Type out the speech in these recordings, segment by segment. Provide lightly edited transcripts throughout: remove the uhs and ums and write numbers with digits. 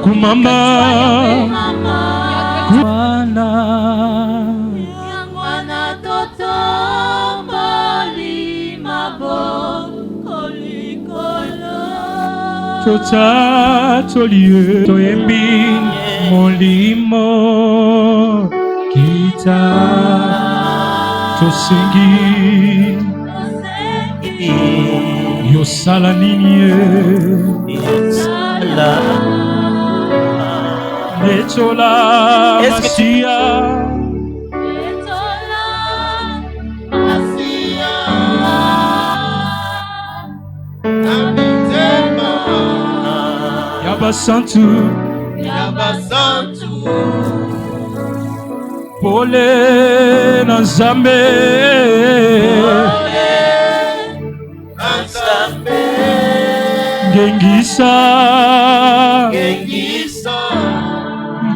kumama kumana Yangwana toto mbali maboko likolo Tota tolie toembi molimo kita tosengi yosala nini Yosala etola masia Yabasantu Pole na Nzambe Gengisa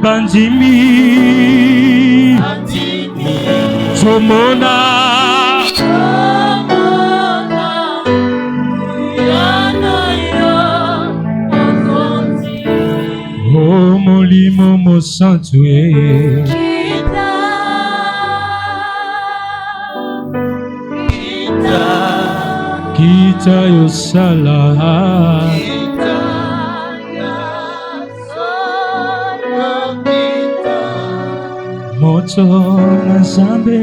Bandimi Tomona Oh molimo mosantue Kita yosala Moto na Nzambe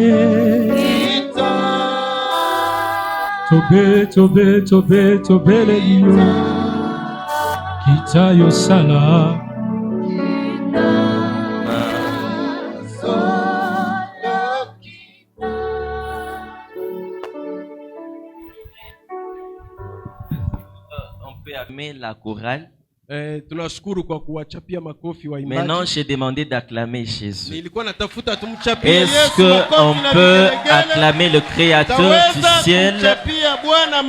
Tobe lelio Kita yosala la chorale. Maintenant, j'ai demandé d'acclamer Jésus. Est-ce qu'on peut acclamer le Créateur du ciel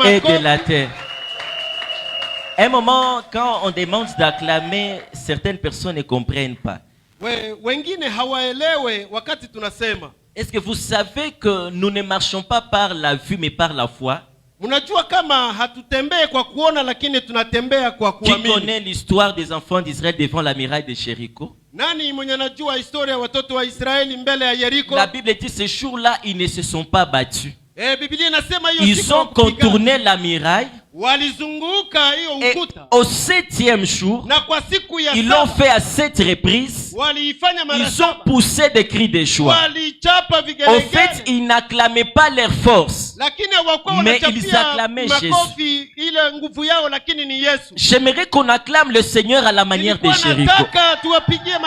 et de la terre? Un moment, quand on demande d'acclamer, certaines personnes ne comprennent pas. Est-ce que vous savez que nous ne marchons pas par la vue, mais par la foi? Qui connaît l'histoire des enfants d'Israël devant la muraille de Jéricho? La Bible dit ce jour-là, ils ne se sont pas battus. Ils ont contourné la muraille. Et au 7e jour, ils l'ont fait à 7 reprises. Ils ont poussé des cris de joie. Au fait, ils n'acclamaient pas leur force, mais ils acclamaient Jésus. J'aimerais qu'on acclame le Seigneur à la manière de Jéricho.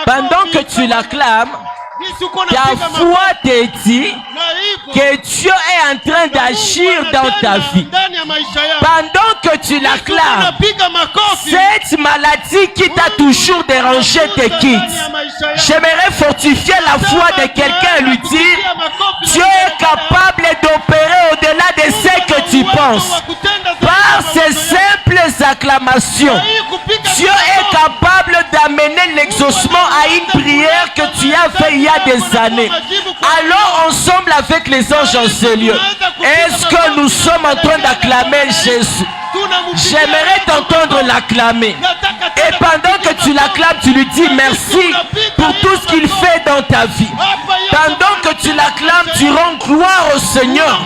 Pendant que tu l'acclames, ta foi te dit que Dieu est en train d'agir dans ta vie. Pendant que tu l'acclames, cette maladie qui t'a toujours dérangé te quitte. J'aimerais fortifier la foi de quelqu'un et lui dire: Dieu est capable d'opérer au-delà de ce que tu penses. Par ces simples acclamations, Dieu est capable d'amener l'exaucement à une prière que tu as fait il y a des années. Allons ensemble avec les anges en ce lieu. Est-ce que nous sommes en train d'acclamer Jésus? J'aimerais t'entendre l'acclamer. Et pendant que tu l'acclames, tu lui dis merci pour tout ce qu'il fait dans ta vie. Pendant que tu l'acclames, tu rends gloire au Seigneur,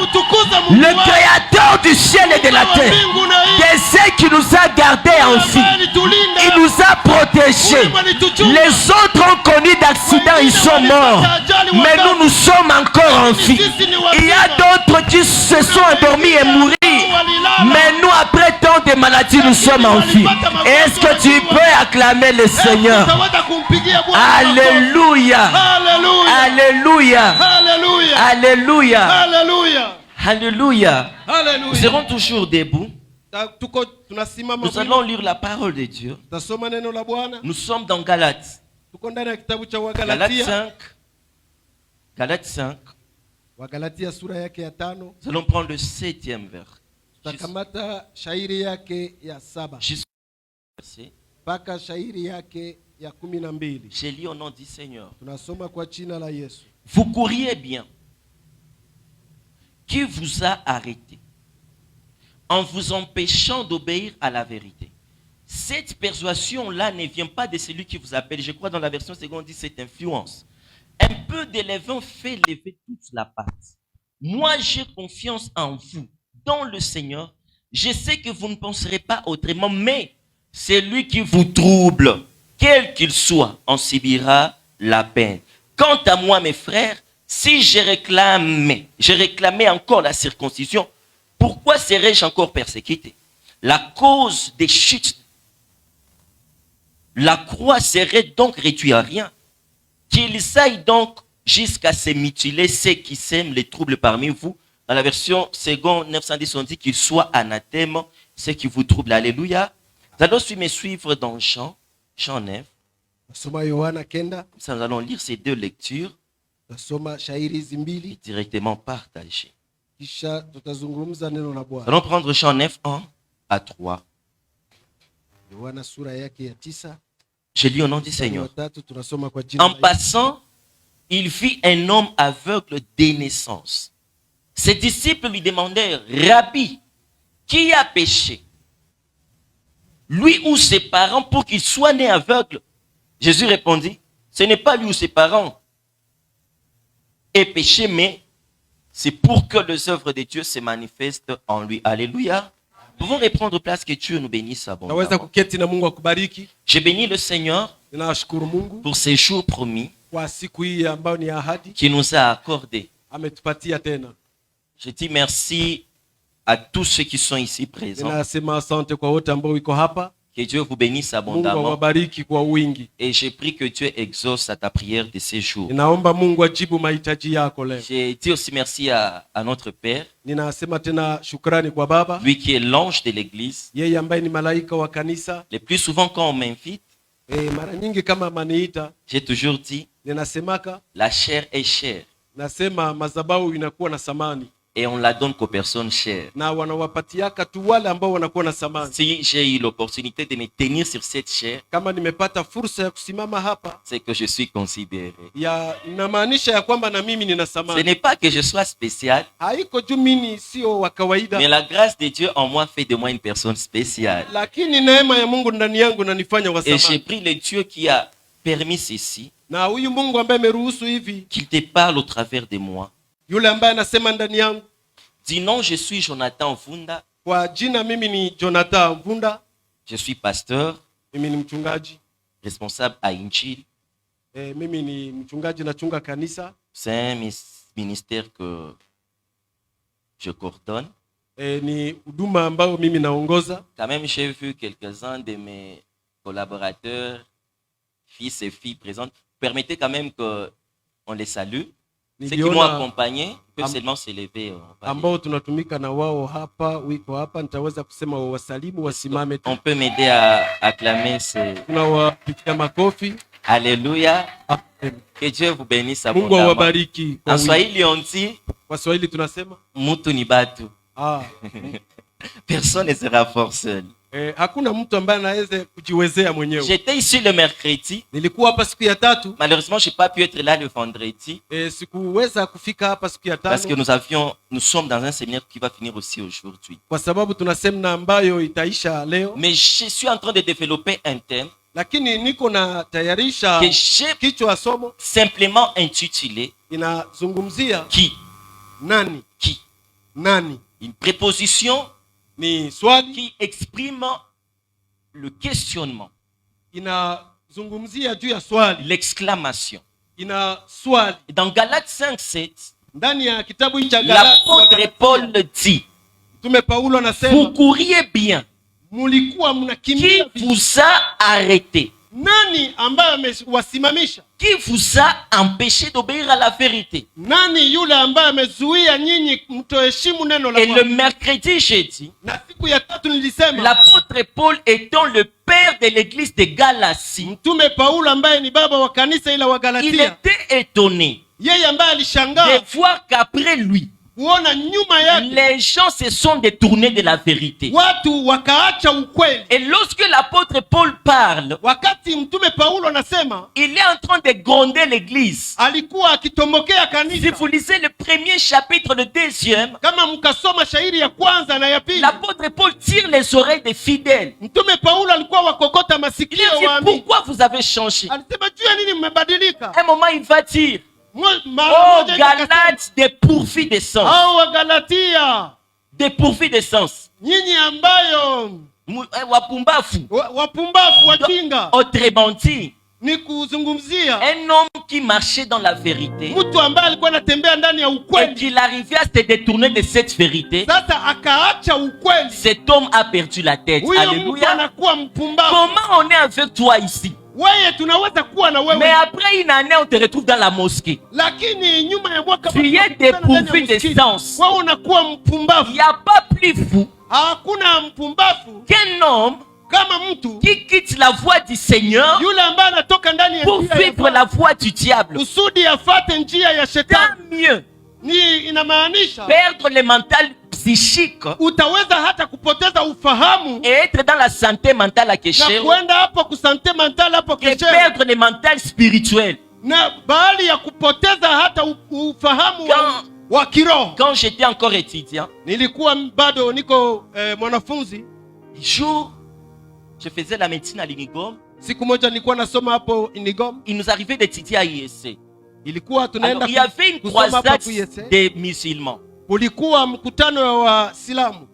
le Créateur du ciel et de la terre, de ceux qui nous a gardés en vie. Il nous a protégés. Les autres ont connu d'accidents, ils sont morts. Mais nous, nous sommes encore en vie. Il y a d'autres qui se sont endormis et mourir. Mais nous, après tant de maladies, nous sommes en vie. Est-ce que tu peux acclamer le Seigneur? Alléluia. Alléluia. Alléluia. Alléluia. Nous serons toujours debout. Nous allons lire la parole de Dieu. Nous sommes dans Galates. Galates 5. Galates 5. Nous allons prendre le 7e vers. J'ai lu au nom du Seigneur. Vous courriez bien. Qui vous a arrêté en vous empêchant d'obéir à la vérité? cette persuasion-là ne vient pas de celui qui vous appelle. Je crois dans la version seconde, dit cette influence. Un peu de levain fait lever toute la pâte. Moi, j'ai confiance en vous, dans le Seigneur. Je sais que vous ne penserez pas autrement, mais celui qui vous trouble, quel qu'il soit, en subira la peine. Quant à moi, mes frères, si je réclamais encore la circoncision, pourquoi serais-je encore persécuté? La cause des chutes, la croix serait donc réduite à rien. Qu'ils aillent donc jusqu'à se mutiler ceux qui sèment les troubles parmi vous. Dans la version seconde 910, on dit qu'ils soient anathèmes, ceux qui vous troublent. Alléluia. Nous allons me suivre dans Jean 9. Nous allons lire ces deux lectures et directement partager. Nous allons prendre Jean 9, 1 à 3. Je lis au nom du Seigneur. En passant, il vit un homme aveugle dès naissance. Ses disciples lui demandèrent, Rabbi, qui a péché, lui ou ses parents, pour qu'il soit né aveugle? Jésus répondit, ce n'est pas lui ou ses parents aient péché, mais c'est pour que les œuvres de Dieu se manifestent en lui. Alléluia. Nous pouvons reprendre place, que Dieu nous bénisse abondamment. Je bénis le Seigneur pour ces jours promis qu'il nous a accordés. Je dis merci à tous ceux qui sont ici présents. Que Dieu vous bénisse abondamment. Et j'ai pris que Dieu exauce à ta prière de ces jours. J'ai dit aussi merci à notre Père, lui qui est l'ange de l'église. Le plus souvent quand on m'invite, j'ai toujours dit, la chair est chère. Et on la donne qu'aux personnes chères. Si j'ai eu l'opportunité de me tenir sur cette chair, c'est que je suis considéré. Ce n'est pas que je sois spécial, mais la grâce de Dieu en moi fait de moi une personne spéciale. Et j'ai pris le Dieu qui a permis ceci, qu'il te parle au travers de moi. Dis non, je suis Jonathan Vunda. Je suis pasteur, responsable à Injil. C'est un ministère que je coordonne. Quand même, j'ai vu quelques-uns de mes collaborateurs, fils et filles présentes. Permettez quand même qu'on les salue. Ceux qui m'ont accompagné peuvent seulement s'élever. On peut m'aider à acclamer ces... Alléluia. Que Dieu vous bénisse abondamment. En Swahili on dit Mutu ni batu. Personne ne sera fort seul. J'étais ici le mercredi. Malheureusement, je n'ai pas pu être là le vendredi. Parce que nous sommes dans un séminaire qui va finir aussi aujourd'hui. Mais je suis en train de développer un thème que j'ai simplement intitulé Qui? Une préposition qui exprime le questionnement, l'exclamation. Dans Galates 5:7, l'apôtre Paul dit, vous couriez bien. Qui vous a arrêté? Qui vous a empêché d'obéir à la vérité? Et le mercredi, j'ai dit, l'apôtre Paul étant le père de l'église de Galatie, il était étonné de voir qu'après lui, kuona nyuma yake les gens se sont détournés de la vérité. watu wakaacha ukweli. Et lorsque l'apôtre Paul parle, Wakati mtume Paulo anasema, il est en train de gronder l'église. alikuwa akitomokea Si kanisa. vous lisez le premier chapitre, le deuxième, Kama mkasoma shairi ya kwanza na ya pili, l'apôtre Paul tire les oreilles des fidèles. mtume Paulo alikuwa wakokota Il masikio a dit, waamini. pourquoi vous avez changé? Alisema juu ya nini mmebadilika? À un moment, il va dire, Mara oh moja akasema, Galates dépourvus de sens. hao Wagalatia, Dépourvus de sens. nyinyi ambayo Wapumbafu. wapumbavu wajinga. Autrement dit, Ni kuzungumzia un homme qui marchait dans la vérité mtu ambaye alikuwa anatembea ndani ya et ukweli, qu'il arrivait à se détourner de cette vérité. sasa akaacha ukweli. Cet homme a perdu la tête. Huyo mtu Alléluia. anakuwa mpumbavu. Comment on est avec toi ici? Wewe tunaweza kuwa na Mais wewe, après une année, on te retrouve dans la mosquée. lakini nyuma ya mwaka Tu es dépourvu de sens. wewe unakuwa Il mpumbavu. n'y a pas plus fou Hakuna mpumbavu qu'un homme kama mtu qui quitte la voie du Seigneur yule ambaye anatoka ndani ya pour njia ya suivre Bwana la voie du diable. kusudi afate njia ya Tant shetani. mieux Ni inamaanisha perdre le mental psychique utaweza hata kupoteza ufahamu et être dans la santé mentale à na Kéchéro kuenda hapo kusante mental hapo que kesho, perdre le mental spirituel. na bahali ya kupoteza hata ufahamu wa kiroho. Quand j'étais encore étudiant, Nilikuwa bado niko mwanafunzi. jour, je faisais la médecine à l'Unigom. Siku moja nilikuwa nasoma hapo Inigom. Il nous arrivait d'étudier à IEC. Ilikuwa Alors, tunaenda il y avait une kusoma hapa croisade kuyese. des musulmans. Kulikuwa mkutano wa Waislamu.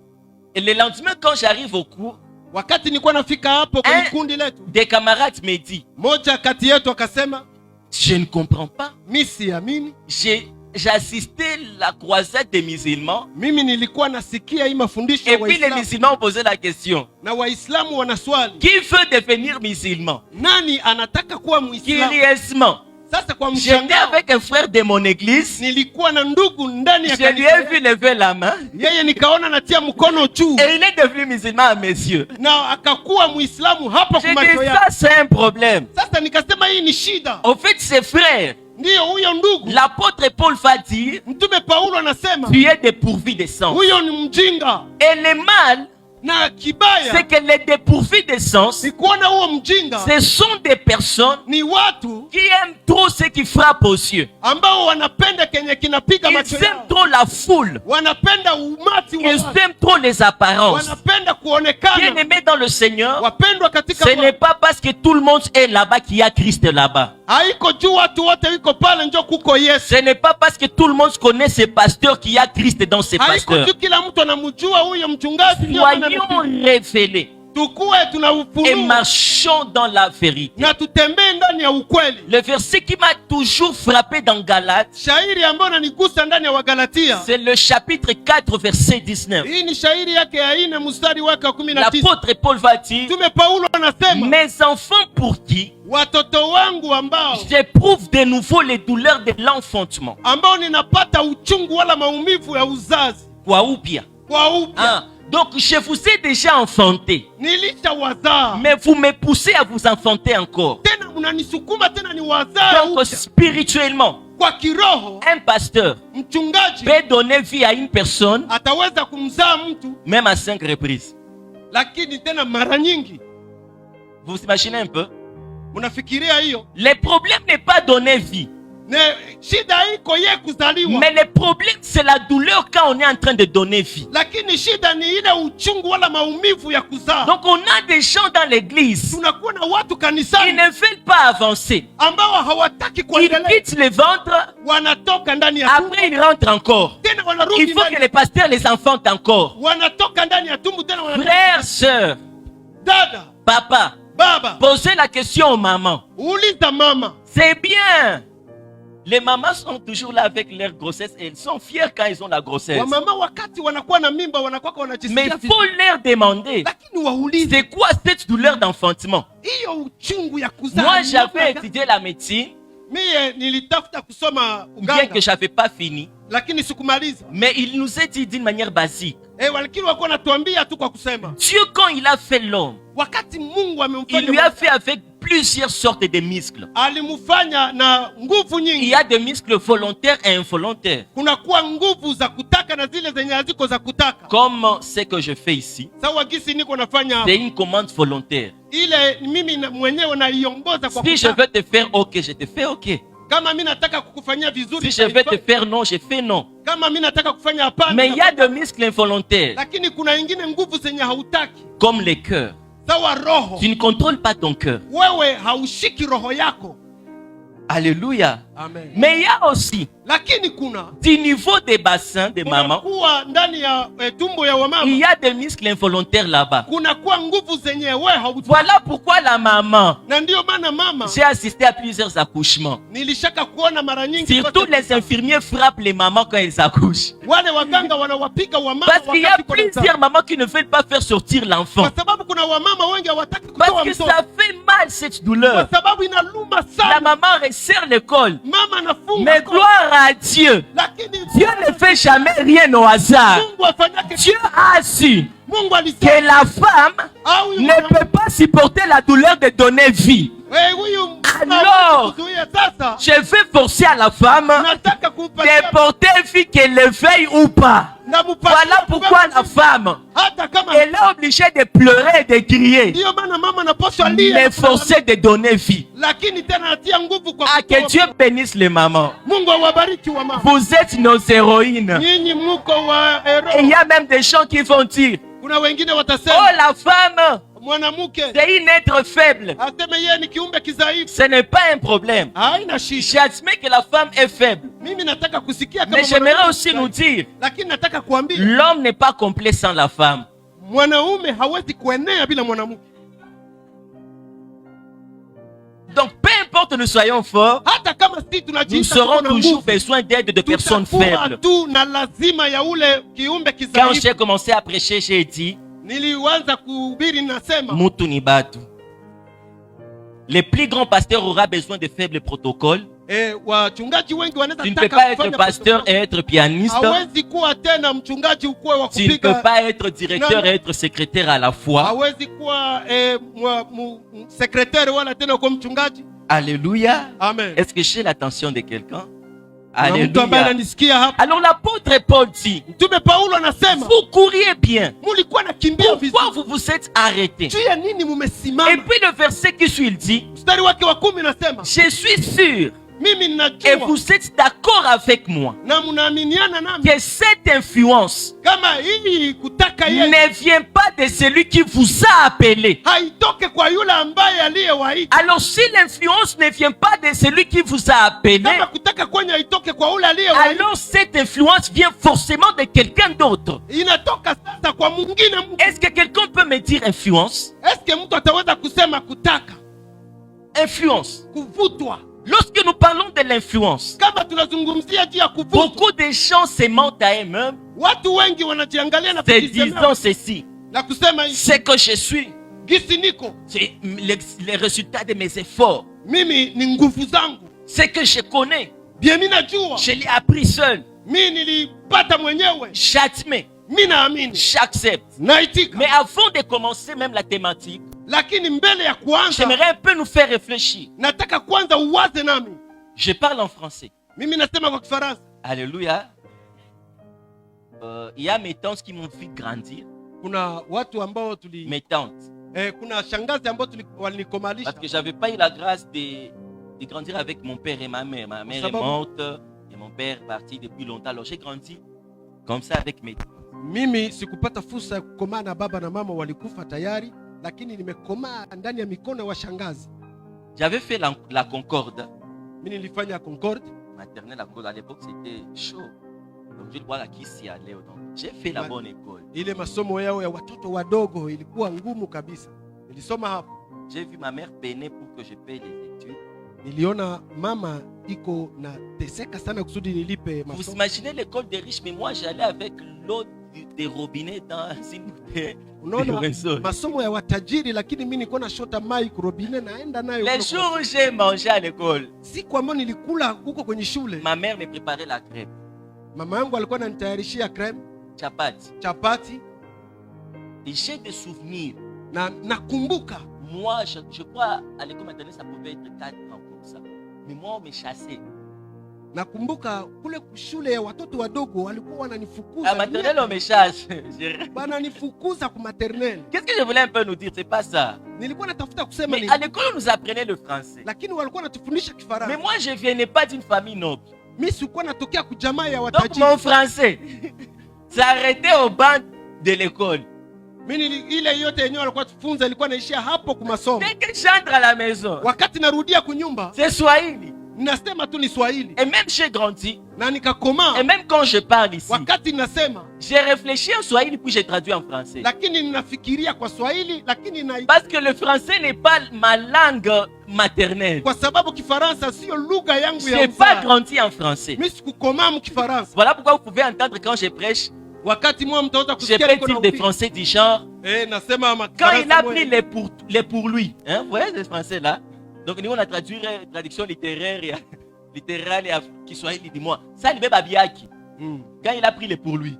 Et le lendemain, quand j'arrive au cours, Wakati nilikuwa nafika hapo kwenye kundi letu, des camarades me disent, moja kati yetu akasema, je ne comprends pas. mimi siamini. J'ai assisté la croisade des musulmans. Mimi nilikuwa nasikia hii mafundisho Et ya puis les Waislamu, musulmans ont posé la question, na Waislamu wanaswali, qui veut devenir musulman? nani anataka kuwa Muislamu? Curieusement, Sasa kwa j'étais mshangao, avec un frère de mon église. nilikuwa na ndugu ndani ya Je lui ai kanisa, vu lever la main. yeye nikaona natia mkono juu Et il est devenu musulman à mes yeux. na akakuwa Muislamu hapo J'ai kwa dit, macho yake. ça c'est un problème. Sasa nikasema hii ni shida. En fait, ses frères, Ndiyo, huyo ndugu l'apôtre Paul va dire, mtume Paulo anasema tu es dépourvu de sens. huyo ni mjinga, Et le mal, na kibaya c'est que les dépourvus de sens, ni kuona huo mjinga ce sont des personnes ni watu qui aiment trop ce qui frappe aux yeux. ambao wanapenda kenye kinapiga Ils macho aiment yao, trop la foule. wanapenda umati wa Ils watu, aiment trop les apparences. wanapenda Bien kuonekana aimé dans le Seigneur, wapendwa katika ce n'est Bwana. pas parce que tout le monde est là-bas qu'il y a Christ là-bas. Haiko juu watu wote wiko pale njo kuko Yesu. Ce n'est pas parce que tout le monde connaît ces pasteurs qu'il y a Christ dans ces Haiko pasteurs. juu kila mtu anamjua huyo mchungaji ndio maana Soyons anapiga. révélés Tukue tuna et ufunuo marchons dans la vérité. na tutembee ndani ya ukweli. Le verset qui m'a toujours frappé dans Galates, Shairi ambayo nanigusa ndani ya Wagalatia, c'est le chapitre 4, verset 19. hii ni shairi yake ya 4 mstari wake wa 19. L'apôtre Paul va dire, Mtume Paulo anasema, mes enfants pour qui watoto wangu ambao j'éprouve de nouveau les douleurs de l'enfantement. ninapata uchungu wala maumivu ya uzazi Quoi ou bien? kwa upya. Ah, donc je vous ai déjà enfanté, Nilishawazaa mais vous me poussez à vous enfanter encore. tena, mnanisukuma tena ni wazaa Donc upya. spirituellement, Kwa kiroho un pasteur mchungaji peut donner vie à une personne ataweza kumzaa mtu, même à 5 reprises. lakini tena mara nyingi. Vous imaginez un peu? Mnafikiria hiyo? Le problème n'est pas donner vie, Ne shida iko ye kuzaliwa, mais le problème c'est la douleur quand on est en train de donner vie. lakini shida ni ile uchungu wala maumivu ya kuzaa. Donc on a des gens dans l'église, Tunakuwa na watu ils kanisani ne veulent pas avancer. ambao hawataki Ils kuendelea, quittent le ventre, wanatoka ndani ya tumbo après ils rentrent encore. tena wanarudi Il faut ndani, que les pasteurs les enfantent encore. wanatoka ndani ya tumbo tena wanatoka. Frères, sœurs, Dada, papa, baba, posez la question aux mamans. uliza mama. C'est bien. Les mamans sont toujours là avec leur grossesse et elles sont fières quand ils ont la grossesse. Wamama wakati wanakuwa na mimba wanakuwa Mais wanajisikia il vizuri, faut leur demander, lakini waulize c'est quoi cette douleur d'enfantement? hiyo uchungu ya kuzaa. Moi, ni j'avais namna gani? étudié la médecine, Mie nilitafuta kusoma bien uganga que je n'avais pas fini. lakini sikumaliza. Mais il nous a dit d'une manière basique. Walakini walikuwa natuambia tu kwa kusema Dieu, quand il a fait l'homme, wakati Mungu il lui amemfanya a fait avec plus plusieurs sortes de muscles. Alimufanya na nguvu Il nyingi. y a des muscles volontaires et involontaires. Kunakuwa nguvu za kutaka na zile zenye haziko za kutaka. Comme ce que je fais ici, Sawa gisi niko nafanya hapa. c'est une commande volontaire. Ile mimi mwenyewe naiongoza kwa Si je kutaka. veux te faire OK, je te fais OK. Kama mimi nataka kukufanyia Si vizuri, je veux te faire non, je fais non. kama mimi nataka kufanya hapana. Mais il y a des muscles involontaires, Lakini kuna ingine nguvu zenye hautaki. comme le cœur. Sawa roho. Tu ne contrôles pas ton cœur. Wewe haushiki roho yako. Alléluia. Amen. Mais il y a aussi, Lakini kuna du niveau des bassins des mamans, kuwa ndani ya tumbo ya wamama. il y a des muscles involontaires là-bas. Kuna kuwa nguvu zenye wewe hautaki. Voilà pourquoi la maman, Na ndio maana mama, j'ai assisté à plusieurs accouchements. nilishaka kuona mara nyingi Surtout les infirmiers frappent les mamans quand elles accouchent. wale waganga wanawapiga wamama Parce qu'il y a wakati kuna plusieurs mamans qui ne veulent pas faire sortir l'enfant. kwa sababu kuna wamama wengi hawataki Parce kutoa que mtoto. ça fait mal cette douleur. Kwa sababu inaluma La sana. maman resserre le col. Mama anafunga Mais koo. gloire à Dieu. Lakini Dieu ne fait jamais rien au hasard. Mungu afanyake. Dieu a su Mungu que alisema la femme au ne peut pas supporter la douleur de donner vie. huyu Alors, kuzuia sasa. Je vais forcer à la femme Nataka kumpatia de porter un fille qu'elle le veuille ou pas. na mupatie. Voilà pourquoi la femme, hata kama elle est obligée de pleurer et de crier, ndio maana mama anapaswa lia. mais forcée de donner vie. Lakini tena anatia nguvu kwa Ah, que Dieu bénisse les mamans. Mungu awabariki wa mama. Vous êtes nos héroïnes. Nyinyi mko wa Et il y a même des gens qui vont dire, kuna wengine oh, watasema la femme, mwanamke c'est une être faible. aseme yeye ni kiumbe kidhaifu. Ce n'est pas un problème. Haina shida. J'admets que la femme est faible. Mimi nataka kusikia kama Mais j'aimerais mwanamke aussi nous dire, lakini nataka kuambia l'homme n'est pas complet sans la femme. mwanaume hawezi kuenea bila mwanamke. Donc, peu importe nous soyons forts, Hata kama si nous tunajiita aurons tuko na toujours nguvu, besoin d'aide de personnes tutakuwa faibles. tu na lazima ya ule kiumbe Quand kidhaifu. j'ai commencé à prêcher, j'ai dit, Nilianza kuhubiri nasema Mutu ni batu. Le plus grand pasteur aura besoin de faibles protocoles. wachungaji wengi wanaweza Tu ne peux taka pas être kufanya pasteur et protocol. être pianiste. Hawezi kuwa tena mchungaji ukuwe wa Tu ne peux kupiga. pas être directeur Non. et être secrétaire à la fois. Hawezi kuwa sekretari wala tena kuwa mchungaji. Alléluia. Amen. Est-ce que j'ai l'attention de quelqu'un? Kuna mtu ambaye Alléluia. ananisikia hapa. Alors l'apôtre Paul dit, Mtume Paulo anasema vous couriez bien. mulikuwa nakimbia Pourquoi vizuri. vous vous êtes arrêtés? Juu ya nini Et mumesimama? puis le verset qui suit, il dit, Mstari wake wa 10 nasema je suis sûr mimi et ninajua vous êtes d'accord avec moi na mnaaminiana nami que cette influence kama hii kutaka yeye ne vient pas de celui qui vous a appelé. haitoke kwa yule ambaye aliyewaita. Alors si l'influence ne vient pas de celui qui vous a appelé, Kama kutaka kwenye haitoke kwa yule aliyewaita, alors cette influence vient forcément de quelqu'un d'autre. inatoka sasa kwa mwingine mtu. Est-ce que quelqu'un peut me dire influence? Eske mtu ataweza kusema kutaka, Influence. kuvutwa? Lorsque nous parlons de l'influence, Kama tunazungumzia juu ya kuvutwa, beaucoup de gens se mentent à eux-mêmes, watu wengi wanajiangalia na se kujisemea disant ceci, na kusema hivi, ce que je suis, gisi niko c'est les résultats de mes efforts. mimi, ni nguvu zangu, Ce que je connais, bien mimi najua, je l'ai appris seul. mimi nilipata mwenyewe, J'admets, mimi naamini, j'accepte. naitika. Mais avant de commencer même la thématique, Lakini mbele ya kuanza, j'aimerais un peu nous faire réfléchir. nataka kwanza uwaze nami. Je parle en français. Mimi nasema kwa Kifaransa. Alléluia. Il y a mes tantes qui m'ont fait grandir. Kuna watu ambao Mes tantes. kuna shangazi ambao walinikomalisha Parce que j'avais pas eu la grâce de grandir avec mon père et ma mère. Ma mère est morte et mon père est parti depuis longtemps. Alors j'ai grandi comme ça avec mes tantes. mimi sikupata fursa ya kukomaa na baba na mama walikufa tayari, lakini nimekomaa ndani ya mikono wa shangazi. J'avais fait la Concorde. Mimi nilifanya Concorde Maternelle à Concorde. À l'époque, c'était chaud. Donc je dois la qui s'y allait. Donc j'ai fait la bonne école. ile masomo yao ya watoto wadogo ilikuwa ngumu kabisa. Nilisoma hapo. J'ai vu ma mère peiner pour que je paye les études. Niliona mama iko na teseka sana kusudi nilipe Vous masomo. imaginez l'école des riches, mais moi j'allais avec l'eau des robinets dans une bouteille. Unaona Horizon. masomo ya watajiri, lakini mimi nilikuwa na shota mai kurobine naenda nayo. Les jours où j'ai mangé à l'école, siku ambayo nilikula huko kwenye shule, ma mère me préparait la crêpe, mama yangu alikuwa ananitayarishia crème, chapati. chapati, Et j'ai des souvenirs na nakumbuka Moi, je crois, à l'école maternelle, ça pouvait être 4 ans comme ça. Mais moi, on me chassait. Nakumbuka kule shule ya watoto wadogo walikuwa wananifukuza. À maternelle, on me chasse. Bananifukuza ku maternelle. Qu'est-ce que je voulais un peu nous dire? C'est pas ça. Nilikuwa natafuta kusema Mais à l'école, on nous apprenait le français. lakini walikuwa wanatufundisha Kifaransa. Mais moi, je ne venais pas d'une famille noble. Mimi sikuwa natokea ku jamaa ya Donc watajiri. mon français s'arrêtait au banc de l'école. Mimi ile yote yenyewe walikuwa tufunza ilikuwa naishia hapo ku masomo. Dès que j'entre à la maison, Wakati narudia kunyumba, c'est Swahili. ninasema tu ni Swahili. Et même j'ai grandi. Na nikakoma. Et même quand je parle ici, Wakati ninasema, j'ai réfléchi en Swahili puis j'ai traduit en français. lakini ninafikiria kwa Swahili, lakini Parce que le français n'est pas ma langue maternelle. kwa sababu Kifaransa sio lugha yangu Je ya n'ai pas uzazi. grandi en français. Mimi sikukoma mu Kifaransa. Voilà pourquoi vous pouvez entendre quand je prêche, Wakati mwa mtaweza je kusikia peux niko dire na des ubiri. français du genre. Nasema Quand il a mwa- pris les pour lui, hein, vous voyez ces français là. Donc nous on a traduit traduction littéraire et qui soit il dit moi. Ça il veut babiaki. Quand il a pris les pour lui.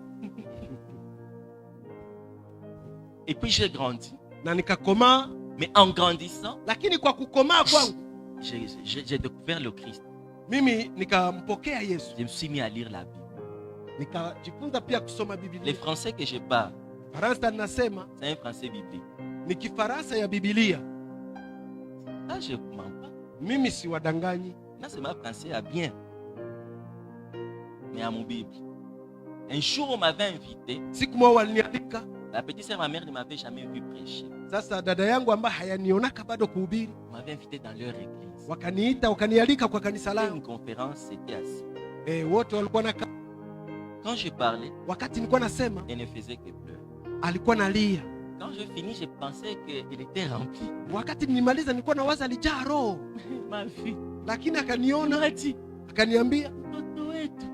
Et puis j'ai grandi. na nikakoma, Mais en grandissant, lakini kwa kukomaa kwangu j'ai découvert le Christ. mimi nikampokea Yesu. Je me suis mis à lire la Bible. Nikajifunza pia kusoma Les Biblia. français que je parle, Faransa ninasema c'est un français biblique. ni Kifaransa ya Biblia. Ah, je ne mens pas. Mimi si wadanganyi. Là, c'est ma français à bien. Mais à mon Bible. Un jour, on m'avait invité. Siku moja walinialika. La petite sœur, ma mère, ne m'avait jamais vu prêcher. Sasa dada yangu ambaye hayanionaka bado kuhubiri, On m'avait invité dans leur église. wakaniita wakanialika kwa kanisa C'était langu. une conférence, c'était assis. Wote walikuwa na Quand je parlais, wakati nilikuwa nasema elle ne faisait que pleurer. alikuwa nalia. Quand je finis, je pensais qu'elle était remplie. Wakati nilimaliza nilikuwa nawaza alijaa roho, Ma fille, lakini on akaniona m'a dit, akaniambia, Toto wetu,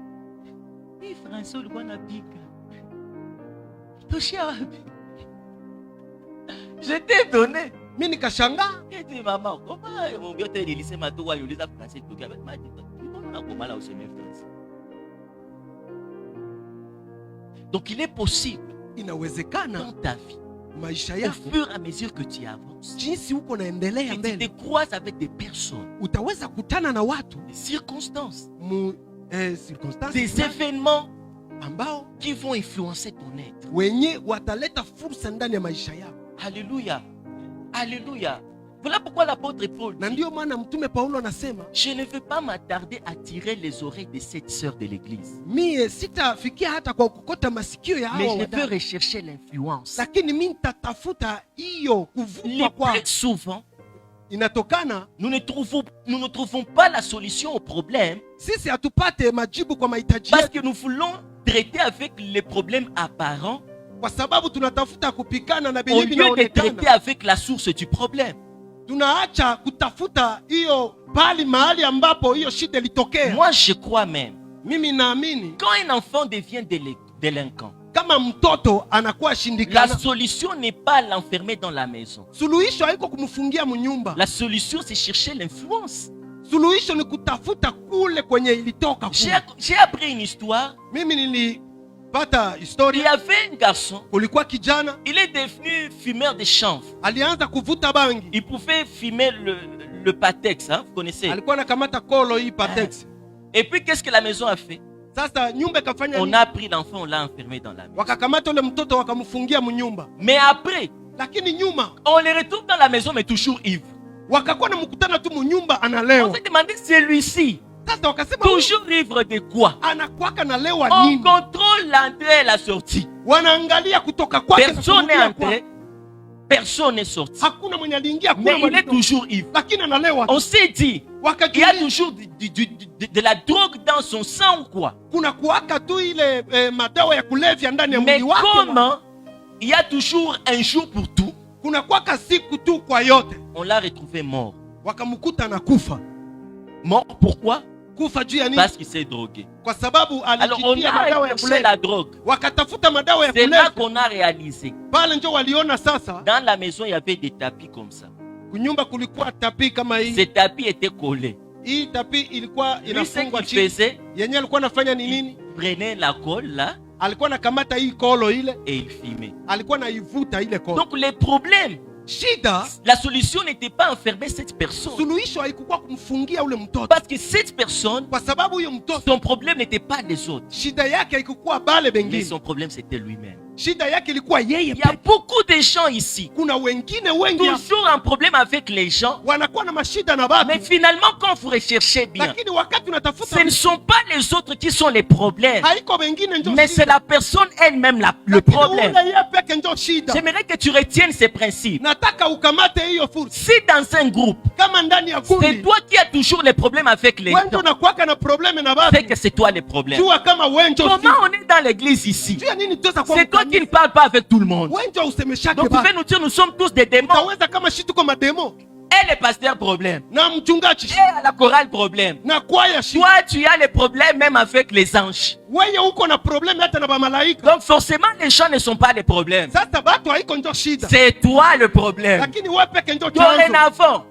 hii François ulikuwa unapika. Toshia wapi? J'étais étonné. mimi nikashangaa. Elle dit, maman, comment mon vieux il lycée m'a dit, ouais, il a français. Il m'a dit, on a comment là au semaine français. Donc il est possible Inawezekana dans ta vie, maisha au yako, fur et à mesure que tu avances, jinsi uko naendelea et tu mbele, te croises avec des personnes, utaweza kutana na watu des circonstances, circumstances des fulani événements ambao qui vont influencer ton être. wenye wataleta fursa ndani ya maisha yako. Alléluia. Alléluia. Voilà pourquoi l'apôtre Paul Na dit, ndio maana mtume Paulo anasema, je ne veux pas m'attarder à tirer les oreilles de cette sœur de l'église, mie sitafikia hata kwa kukota masikio ya mais hao je veux wadada, rechercher l'influence. lakini mimi nitatafuta hiyo Le kuvuma kwa plus souvent, inatokana nous ne trouvons pas la solution au problème sisi hatupate majibu kwa mahitaji parce yetu, que nous voulons traiter avec les problèmes apparents kwa sababu tunatafuta kupikana na au benye lieu de traiter vinaonekana. avec la source du problème. Tunaacha kutafuta hiyo bali mahali ambapo hiyo shida ilitokea. Moi, je crois même, Mimi naamini quand un enfant devient délinquant, kama mtoto anakuwa la shindikana, solution n'est pas l'enfermer dans la maison. suluhisho haiko kumfungia mnyumba. La solution, c'est chercher l'influence. Suluhisho ni kutafuta kule kwenye ilitoka kule. J'ai appris une histoire. Mimi nilipata Il y historia. avait un garçon, Kulikuwa kijana il est devenu fumeur de chanvre. alianza kuvuta bangi, Il pouvait fumer le patex, hein, vous connaissez. alikuwa anakamata kolo hii Patex. Et puis, qu'est-ce que la maison a fait? Sasa nyumba ikafanya On nini? a pris l'enfant, on l'a enfermé dans la maison. Wakakamata ule mtoto wakamfungia mnyumba, Mais après, lakini nyuma on le retrouve dans la maison, mais toujours ivre. wakakuwa na mkutana tu mnyumba On analewa. s'est demandé, celui-ci, Sasa wakasema huyu toujours ivre de quoi? anakuwaka nalewa On nini? contrôle l'entrée et la sortie. Wanaangalia kutoka kwake na Personne n'est kurudia kwake. entré, personne n'est sorti. Hakuna mwenye aliingia Mais kule il est toujours ivre. lakini analewa tu. On s'est dit, il y a Wakajiuliza toujours de la drogue dans son sang ou quoi? kuna kuwaka tu ile madawa ya kulevya ndani ya Mais mwili wake. comment il y a toujours un jour pour tout? Kuna kuwaka siku tu kwa yote. On l'a retrouvé mort. Wakamkuta anakufa. Mort pourquoi? Kufa juu ya nini? Parce qu'il s'est drogué. Kwa sababu Alors on alijitia madawa a ya recherché kulevya. la drogue. Wakatafuta madawa ya C'est là kulevya. qu'on a réalisé. Pale njo waliona sasa Dans la maison, il y avait des tapis comme ça. kunyumba kulikuwa tapi kama hii. Ces tapis étaient collés. Hii tapi ilikuwa Lui, ce inafungwa qu'il chini. faisait, Yenye alikuwa anafanya ni nini? il prenait la colle là Alikuwa anakamata hii kolo ile, et il fumait. alikuwa anaivuta ile kolo. Donc les problèmes Shida, la solution n'était pas enfermer cette personne. suluhisho haikuwa kumfungia ule mtoto. Parce que cette personne, Kwa sababu huyo mtoto son problème n'était pas les autres. shida yake haikuwa bale Mais bengine. son problème c'était lui-même. Shida yake ilikuwa yeye Il y a peke. beaucoup de gens ici, Kuna wengine wengi toujours un problème avec les gens. wanakuwa na mashida na watu. Mais finalement, quand vous recherchez bien, Lakini wakati ce unatafuta ne sont pas les autres qui sont les problèmes, haiko wengine ndio mais c'est shida. la personne elle-même le Lakini problème. ule yeye peke ndio shida. J'aimerais que tu retiennes ces principes. Nataka ukamate hiyo fursa. Si dans un groupe, Kama ndani ya c'est kundi toi qui as toujours les problèmes avec les wewe gens, unakuwa na probleme na c'est watu. que c'est toi les problèmes. Jua kama wewe ndio Comment on est dans l'église ici? Jua nini tuweza kuwa C'est toi qui ne mkanisa. parles pas avec tout le monde. Wewe ndio usemeshake Donc vous basi. pouvez nous dire nous sommes tous des démons. Utaweza kama shi tuko mademo Et le pasteur problème. na mchungaji Et à la chorale problème. na kwaya shi. Toi tu as les problèmes même avec les anges. Wewe uko na probleme hata na bamalaika. Donc forcément les gens ne sont pas les problèmes. Sasa batu haiko ndio shida. C'est toi le problème. Lakini wewe peke ndio chanzo.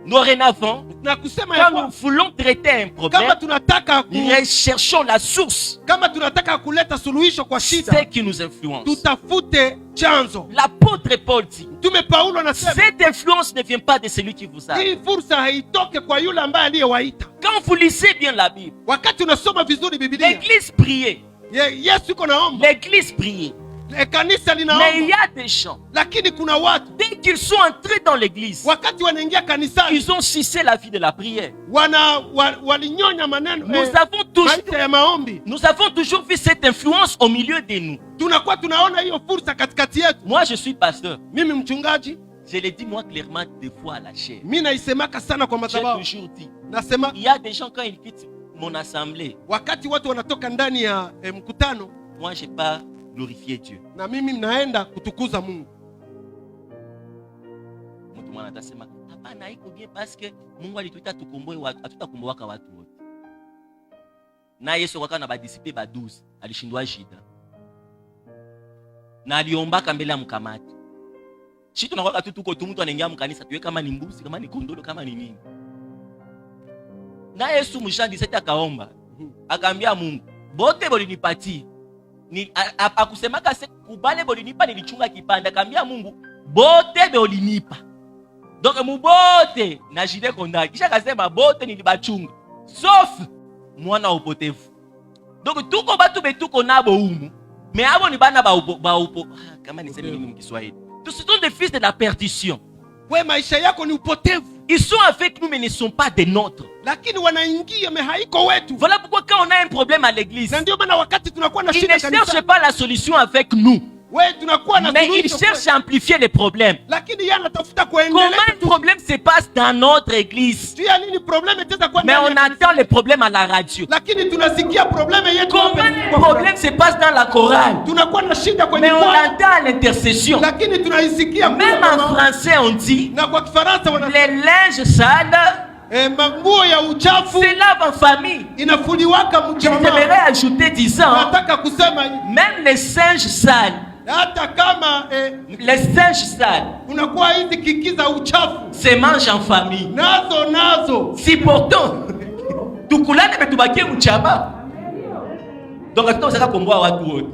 Dorénavant, Na kusema quand ya nous voulons traiter un kama problème, tunataka recherchons la source, kama tunataka kuleta suluhisho kwa ce shida, qui nous influence. tutafute chanzo. L'apôtre Paul dit, Mtume Paulo anasema cette influence ne vient pas de celui qui vous a. hii fursa haitoke kwa yule ambaye aliyewaita. Quand vous lisez bien la Bible, Wakati unasoma vizuri Biblia, l'église priait. Yesu yuko naomba, L'église priait. kanisa Mais il linaomba, y a des gens, lakini kuna watu dès qu'ils sont entrés dans l'église, wakati wanaingia kanisani ils ont sucé la vie de la prière. walinyonya maneno Nous ya maombi. Nous avons toujours vu cette influence au milieu de nous. Tunakuwa tunaona hiyo fursa katikati yetu. Moi, je suis pasteur. Mimi mchungaji, Je l'ai dit moi clairement deux fois à la chair. mimi naisemaka sana kwa J'ai madhabahu. toujours dit, Nasema il y a des gens quand ils quittent mon assemblée, wakati watu wanatoka ndani ya mkutano, moi j'ai pas glorifié Dieu. na mimi mnaenda kutukuza Mungu. Mtu mwana atasema, hapana iko bien parce que Mungu alituita tukomboe watu, hatutakomboaka watu wote. Na Yesu wakana badisipe ba 12, alishindwa shida. Na aliombaka mbele ya mkamati. Shitu nakwaka tu tuko tu mtu anaingia mkanisa tuwe kama ni mbuzi, kama ni kondolo, kama ni nini. Na Yesu mshandi sasa akaomba. Akaambia Mungu, bote bolinipatia. Ni akusemaka se kubale bolinipa nilichunga kipanda. Akaambia Mungu, bote bolinipa. Donc mubote na jide konda. Kisha akasema bote nilibachunga. Sauf mwana upotevu. Donc tuko batu betuko nabo humu. Mais abo ni bana ba upo. Kama niseme nini mkiswahili? Tous sont des fils de la perdition. We maisha yako ni upotevu. Ils sont avec nous mais ne sont pas des nôtres. Lakini wanaingia mais haiko wetu. Voilà pourquoi quand on a un problème à l'église, Na ndio maana wakati tunakuwa na ils shida ne cherchent kanisa, pas la solution avec nous, we tunakuwa na mais ils suluhisho cherchent kwetu. à amplifier les problèmes. Lakini yeye anatafuta Comment kuendelea un problème se passe dans notre église, tu ya nini probleme itaweza kuwa mais ndani on ya kanisa. attend les problèmes à la radio. Lakini tunasikia probleme yetu Comment hapa un problème se passe dans la chorale, tunakuwa na shida kwenye mais on kwaya, attend à l'intercession. lakini tunaisikia Même en français on dit, na kwa Kifaransa wana les linges sales manguo ya uchafu se lavent en famille. inafuliwaka mjamaa. J'aimerais ajouter disant, Nataka kusema même les singes sales, hata kama les singes sales kunakuwa hizi kiki za uchafu se mangent en famille. nazo Si pourtant tukulane betubakie mchaba, donc hatutaweza kukomboa watu wote.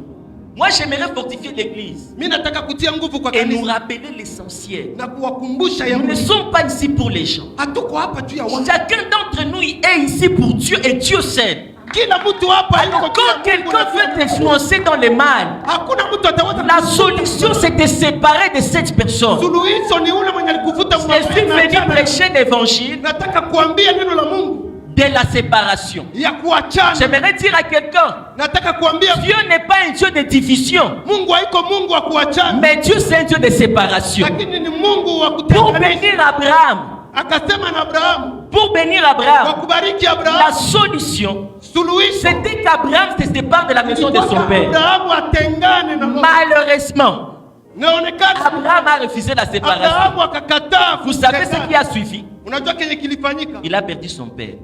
Moi j'aimerais fortifier l'église mimi nataka kutia nguvu kwa et nous kanisa rappeler l'essentiel. na kuwakumbusha ya Nous ne Mungu. sommes pas ici pour les gens. Hatuko hapa juu ya watu. Chacun d'entre nous est ici pour Dieu et Dieu seul. Kila mtu hapa yuko Alors juu ya quand Mungu quelqu'un na veut t'influencer dans le mal, hakuna mtu ataweza la solution c'est de se séparer de cette personne. suluhisho ni ule mwenye alikuvuta Je suis venu prêcher l'évangile nataka kuambia neno la Mungu de la séparation. ya kuachana. J'aimerais dire à quelqu'un, Nataka kuambia Dieu n'est pas un Dieu de division, Mungu haiko Mungu wa kuachana, mais Dieu c'est un Dieu de séparation. lakini ni Mungu wa Pour kutenganisha. bénir Abraham, Akasema na Abrahamu, pour bénir kwa Abraham, kubariki la Abrahamu, solution suluhisho c'était qu'Abraham se sépare de la maison de son père. Abrahamu atengane na Mungu. Malheureusement, Naonekana Abraham a refusé la séparation. Abrahamu akakataa. Vous savez ce kutengana. qui a suivi? Unajua kenye kilifanyika? Il a perdu son père.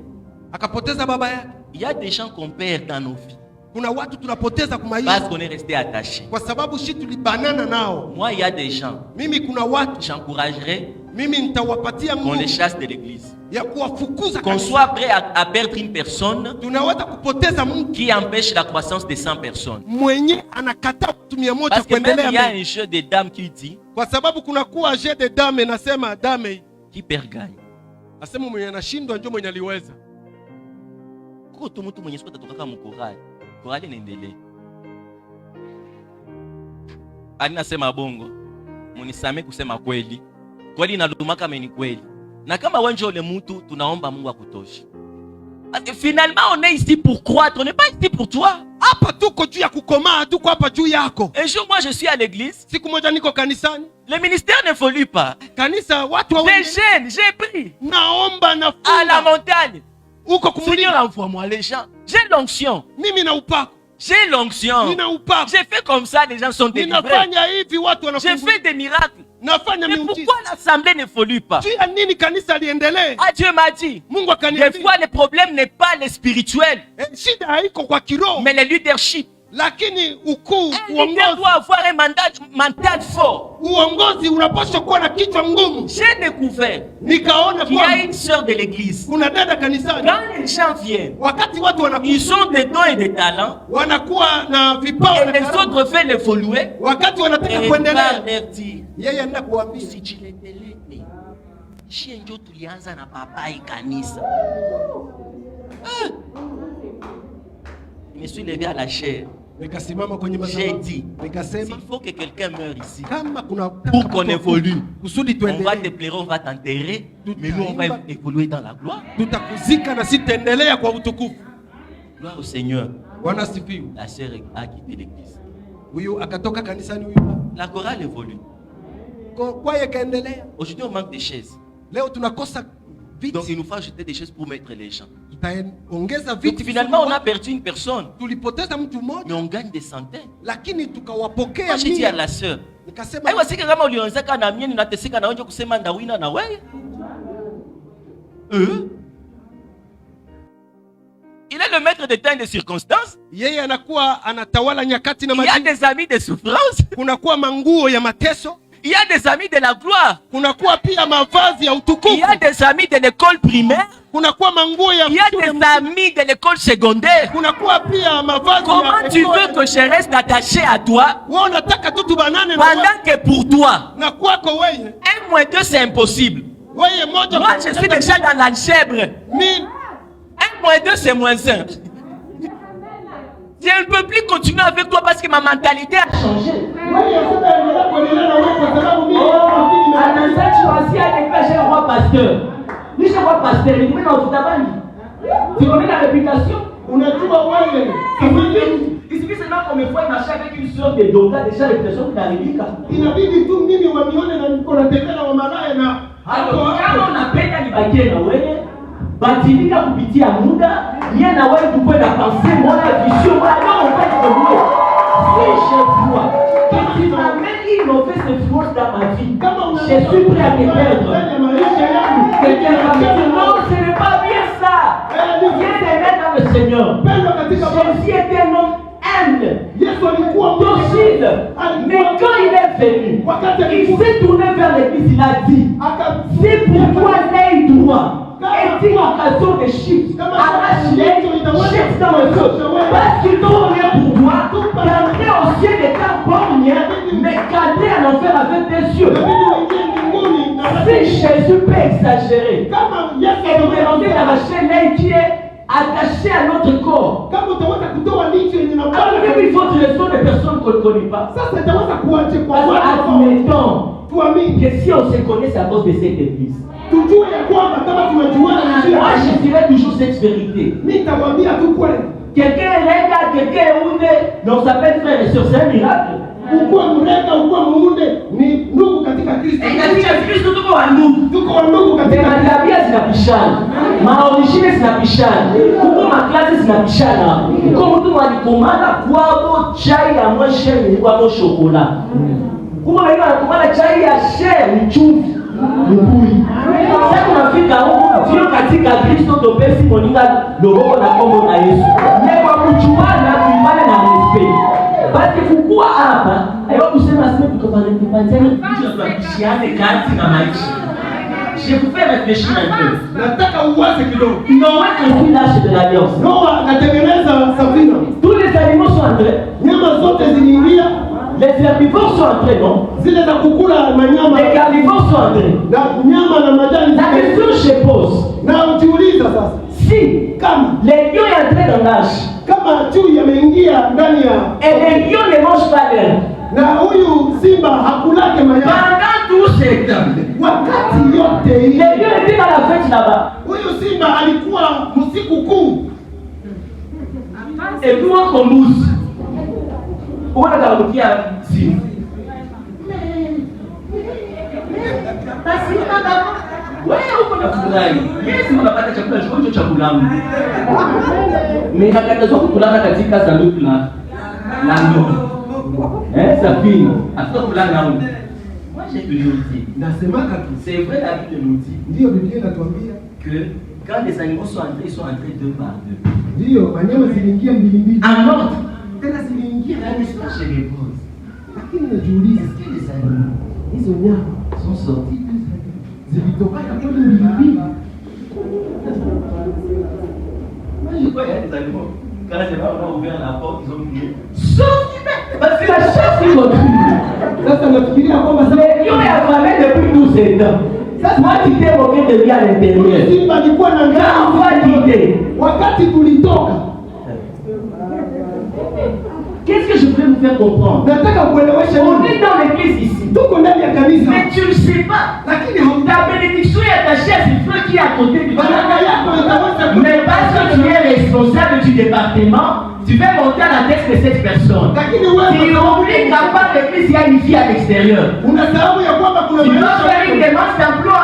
Akapoteza baba yake. Il y a des gens qu'on perd dans nos vies Kuna watu tunapoteza parce kumaisha qu'on est resté attaché. kwa sababu shi tulibanana nao. Moi, il y a des gens, Mimi kuna watu j'encouragerais Mimi nitawapatia qu'on les chasse de l'église. Ya kuwafukuza Qu'on soit prêt à perdre une personne tunaweza kupoteza mtu qui empêche la croissance de 100 personnes. Mwenye anakataa mtu 100 Parce que même il y a kuendelea. un jeu de dames qui dit Kwa sababu kuna kuwa jeu de dame nasema dame qui perd gagne. nasema mwenye anashindwa ndio mwenye aliweza. Kwa tu mtu mwenye sikuta tukaka mkorali. Korali inaendelea. Anasema bongo. Munisame kusema kweli. Kweli inalumaka meni kweli. Na kama wenjo ule mtu tunaomba Mungu akutoshe. Parce que finalement on est ici pour croître, on n'est pas ici pour toi. Hapa tuko juu ya kukomaa, tuko hapa juu yako. Un jour moi je suis à l'église. Siku moja niko kanisani. Le ministère n'évolue pas. Kanisa watu wa J'ai jeûne, j'ai pris. naomba na À la montagne. Uko Seigneur, envoie-moi les gens. J'ai l'onction. Mimi na upako. J'ai l'onction. Nina upako. J'ai fait comme ça, les gens sont délivrés. Ninafanya hivi watu J'ai wanafunguliwa. fait des miracles. Nafanya Mais miujiza. pourquoi l'assemblée n'évolue pas? Juu ya nini kanisa liendelee? Ah, Dieu m'a dit. Mungu Des akaniambia. fois, le problème n'est pas le spirituel, Shida haiko kwa kiroho, mais le leadership. lakini ukuu, Un leader doit avoir un mental fort. uongozi unapaswa kuwa na kichwa ngumu. J'ai découvert Nikaona qu'il y a kwamba une sœur de l'église. kuna dada kanisani, Quand les gens viennent, wakati watu ils ont des dons et des talents, wanakuwa na vipawa et na les karama. autres veulent évoluer. Wakati wanataka Et il kuendelea, va leur dire, yeye anaenda kuambia si tu l'endelea, shie njo tulianza na papai kanisa. Je me suis levé à la chair. nikasimama kwenye J'ai madhabahu dit, nikasema s'il faut que quelqu'un meure ici, kama kuna pour qu'on évolue, kusudi on va te tuendelee, pleurer, on va t'enterrer, mais nous on va évoluer dans la gloire. tutakuzika na sitaendelea kwa utukufu. Gloire au Seigneur. Bwana asifiwe. La sœur a quitté l'église. Huyu akatoka kanisani, huyu La chorale évolue. kwaye kaendelea. Aujourd'hui on manque de chaises. Leo tunakosa Donc viti, il nous faut ajouter des chaises pour mettre les gens. tutaongeza Donc viti. finalement on a perdu une personne, Tulipoteza mtu mais mmoja, on gagne des centaines. lakini tukawapokea Moi j'ai dit à mia. la sœur, Nikasema aiwa sika kama ulionzeka na mie ninateseka na wewe kusema ndawina na wewe. Il est le maître des temps et des circonstances. yeye anakuwa anatawala nyakati na Il y a majira. des amis de souffrance. Kunakuwa manguo ya mateso, Il y a des amis de la gloire. kunakuwa pia mavazi ya Il y utukufu, a des amis de l'école primaire. kunakuwa manguo ya Il y a des amis de l'école secondaire. kunakuwa pia mavazi Comment tu veux que je reste attaché à toi wewe unataka tu tubanane na pendant que pour toi, na kwako wewe 1 moins 2 c'est impossible. wewe moja. Moi je suis déjà dans l'algèbre. Mimi 1 moins 2 c'est moins 1. Je ne peux plus continuer avec toi parce que ma mentalité a changé. sitaendelea kuendelea na wewe kwa sababu mimi Tu vas aussi à l'école, j'ai un roi pasteur. Lui, j'ai un roi pasteur. Il met dans ta bande. Tu connais la réputation? unajua wewe Il suffit seulement qu'on me voit marcher avec une sorte de donga, déjà les personnes qui n'arrivent. inabidi tu mimi wanione na niko natembea na wamalaya na Alors, kama unapenda nibakie na wewe, badilika kupitia muda, mie na wewe tukue na pensée moja, vision moja, ndio on va évoluer. Si je vois que tu m'amènes une mauvaise influence dans ma vie, je suis prêt à te perdre. Quelqu'un va me dire non, ce n'est pas bien ça. Viens t'aimer dans le Seigneur. Jésus était un homme humble, docile. Mais quand il est venu, il s'est tourné vers l'église, il a dit, c'est pour toi l'œil droit. Et dit l'occasion de chiffres, arrache-les, jette dans le feu. Parce qu'ils t'ont rien pour toi, t'entrer au ciel des temps borgnés, mais cadrer en enfer avec des yeux. Si Jésus peut exagérer et nous demander d'arracher l'œil qui est attaché à notre corps, alors même il faut une leçon de personnes qu'on ne connaît pas. Admettons que si on se connaît, c'est à cause de cette église. Moi, je dirais toujours cette vérité. Quelqu'un est rega, quelqu'un est oundé, mais on s'appelle frère et sœur, c'est un miracle. Et katika Kristo tuko wandugu. Matabia zinapishana, maorigine zinapishana, kuko maklasi zinapishana. Kuko mtu walikomana kwabo chai ya mweshe ni kwabo shokola. Kuko wengine wanakomana chai ya share ni chumvi. Mbui. Sasa tunafika huko ndio katika Kristo topesi moninga loboko na kombo na Yesu. Ne kwa kuchuana tuimane na respect. Basi kukua hapa, hayo kusema sema tukapanzana kitu tunabishane kati na maisha. Je vous fais réfléchir un peu. Nataka uwaze kidogo. Noé construit l'arche de l'alliance. Noa anatengeneza safina. Tous les animaux sont entrés. Nyama zote ziliingia. Les herbivores sont entrés, non? Zile za kukula manyama. Les carnivores sont entrés. Na nyama na majani. La question que je pose. Na ujiuliza sasa. Si Kama les lions sont entrés dans l'arche. Kama chui ameingia ndani ya. Et les lions ne mangent pas l'herbe. Na huyu simba hakulake mayai. Pendant tout ce temps. Wakati yote Les lions étaient dans la fête là-bas. Huyu simba alikuwa msiku kuu. Et puis on commence. On va dans le qui a dit. Wewe uko na furahi. Yesu unapata chakula chochote cha kulamu. Mimi nakataza kukula katika sanduku la ndoa. Safina. Hata kula nao. Moi j'ai toujours dit. Nasemaka tu. C'est vrai la Bible nous dit. Ndio Biblia inatuambia Que quand les animaux sont entrés, ils sont entrés deux par deux. Ndio wanyama ziliingia mbili mbili. En ordre. Tena ziliingia La question je les pose. lakini najiuliza Est-ce que les animaux hizo nyama sont sortis zilitoka kweli mbili mbili. Moi je crois qu'il y a des animaux. Quand les gens ont ouvert la porte, ils ont crié. Sorti! Parce que la chasse qu'ils ont pris. Sasa nafikiria kwamba Les lions est affamé depuis 12 ans. Moi tu t'es moqué de lui à l'intérieur. simba alikuwa na Quand on njaa va quitter. wakati tulitoka. Qu'est-ce que je voulais vous faire comprendre? Nataka kuelewesha On nini? est dans l'église ici. Tuko ndani ya kanisa. Mais tu ne sais pas. Lakini Ta bénédiction est attachée à ce feu qui est à côté de toi. baraka yako itaweza Mais parce que tu es responsable du département, tu vas monter à la tête de cette personne. lakini Tu wewe oublies qu'à part l'église, il y a une vie à l'extérieur. unasahau ya kwamba kuna Tu vas faire une demande d'emploi.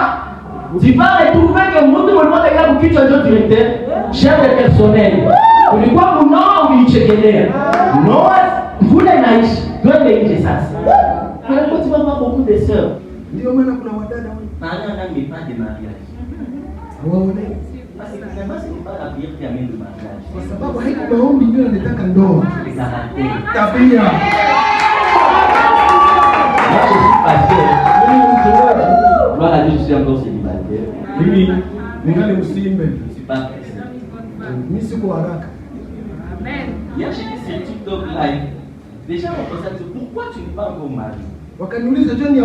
Tu vas retrouver que mtu mmoja kama kichwa ndio directeur, chef de personnel. Ulikuwa mnoo ulichekelea. Noa vule naishi. Twende nje sasa. Pourquoi tu vas voir beaucoup de sœurs? ndio maana kuna wadada wengi Maana n'est pas de mariage. hawaone Parce que finalement, ce n'est pas la prière qui amène le mariage. kwa sababu haiko maombi ndio yanataka ndoa. C'est le caractère. Tabia. Moi, je suis pasteur. Gloire à Dieu, je suis encore célibataire. Mimi ningali msimbe. Je ne suis pas pressé. Mimi siko haraka. Hier, j'étais sur TikTok live. Les gens m'ont posé la question, pourquoi tu n'es pas encore marié? Wakaniuliza John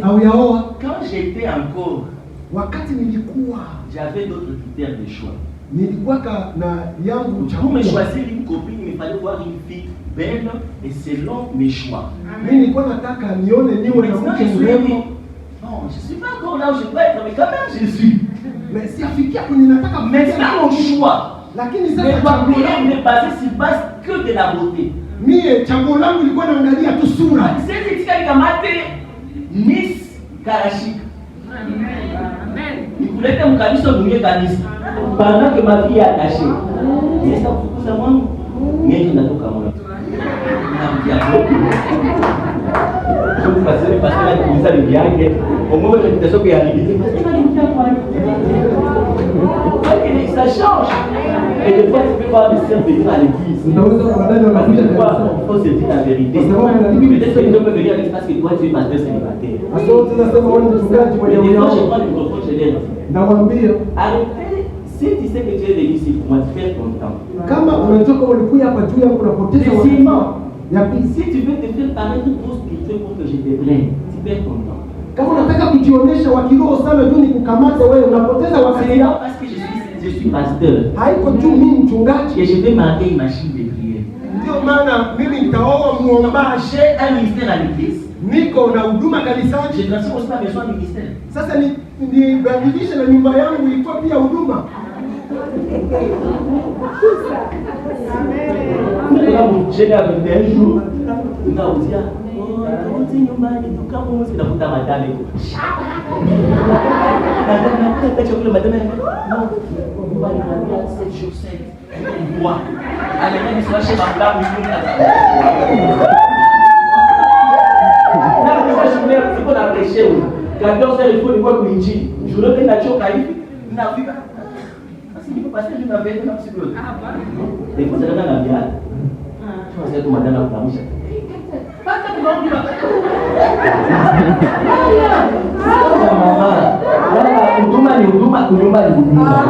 hauyaoa. Quand j'étais encore, Wakati nilikuwa j'avais d'autres critères de choix. nilikuwaka na yangu Pour me chakula. choisir une copine, il me fallait voir une fille belle et selon mes choix. Mimi nilikuwa nataka nione niwe na Maintenant, mke je suis mrembo. non, je ne suis pas encore là où je dois être, mais quand même, je suis. Mais siafikia kwenye nataka Maintenant, mon choix lakini ne sasa doit chaguo pas langu me baser sur base que de la beauté. mie chaguo langu ilikuwa naangalia tu sura. C'est tika nikamate Miss Karashika. Nikulete mkabisa bunge kabisa. Pendant que ma fille est attachée. Mais ça vous ça moi. Mais je n'ai pas moi. Je vous passe parce que là il ça le bien que au moins la réputation qui arrive. Ça change. Et des fois tu peux voir des sœurs venir à l'église. Unaweza kuwadada wanakuja Il kanisa. faut se dire la vérité. Peut-être que les gens peuvent venir avec parce que toi tu es pasteur célibataire. Sasa wote nasema wewe ni mchungaji Mais mwenye des fois je unaona. prends le microphone, je leur dis. Nawaambia Arrêtez, si tu sais que tu es venu ici pour moi, tu perds ton temps. kama unatoka ulikuja hapa juu yangu unapoteza Deuxièmement, ya pili. si tu veux te faire paraître trop spirituel pour que je te prenne, tu perds ton temps. Kama unataka kujionyesha wa kiroho sana juu nikamate wewe unapoteza Ce wakati n'est yako. pas parce que je suis pasteur Haiko tu mimi mchungaji. que je vais marquer une machine de prière. Ndio maana mimi nitaoa muombaji. J'ai un ministère à l'église, Niko na huduma kanisani. je transfère aussi ma maison à ministère. Sasa nibadilishe na nyumba yangu ilikuwa pia huduma. J'ai avec un jour, on a dit, oh, tu nyumbani tukapo mimi sinakuta madame iko. Madame, non, on va aller 7 jours 7. Moi, allez, il soit chez ma femme, il faut la prêcher. 14 heures, il faut le voir pour Injili. Je le fais la choc à lui. Il n'a vu pas. Parce qu'il faut passer une affaire dans ce peu. Et vous allez dans la bière. Je vais vous demander la flamme. Pas de grand bien. ni huduma, kunyumba ni huduma.